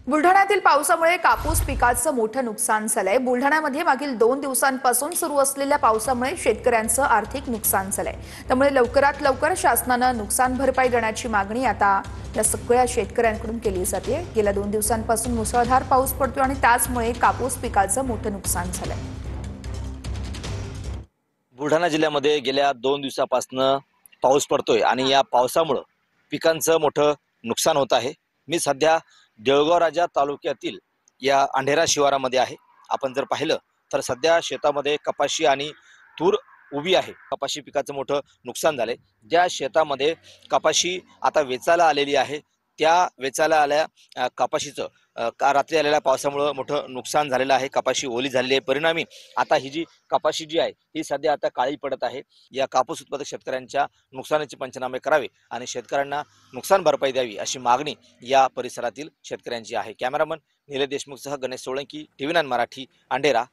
बुलढाण्यातील पावसामुळे कापूस पिकाचं मोठं नुकसान झालंय। बुलढाण्यामध्ये मागील 2 दिवसांपासून सुरू असलेल्या पावसामुळे शेतकऱ्यांचं आर्थिक नुकसान झालंय। त्यामुळे लवकरात लवकर शासनानं नुकसान भरपाई देण्याची मागणी आता या सगळ्या शेतकऱ्यांकडून केली जाते। गेल्या 2 दिवसांपासून मुसळधार पाऊस पडतोय आणि त्याचमुळे कापूस पिकाचं मोठं नुकसान झालंय। बुलढाणा जिल्ह्यामध्ये गेल्या 2 दिवसापासून पाऊस पडतोय आणि या पावसामुळे पिकांचं मोठं नुकसान होत आहे। मी सध्या देऊळगाव राजा तालुक्यातील या अंढेरा शिवारामध्ये आहे। आपण जर पाहिलं तर सध्या शेतामध्ये कपाशी आणि तूर उभी आहे। कपाशी पिकाचं मोठं नुकसान झालंय। ज्या शेतामध्ये कपाशी आता वेचायला आलेली आहे त्या वेचायला आल्या कपाशीचं रात्री आलेल्या पावसामुळे मोठं नुकसान झालेलं आहे। कपाशी ओली झालेली आहे। परिणामी आता ही जी कपाशी जी आहे ही सध्या आता काळी पडत आहे। या कापूस उत्पादक शेतकऱ्यांच्या नुकसानाचे पंचनामे करावे आणि शेतकऱ्यांना नुकसान भरपाई द्यावी अशी मागणी या परिसरातील शेतकऱ्यांची आहे। कॅमेरामन नीलेश देशमुखसह गणेश सोळंकी, TV9 मराठी, अंढेरा।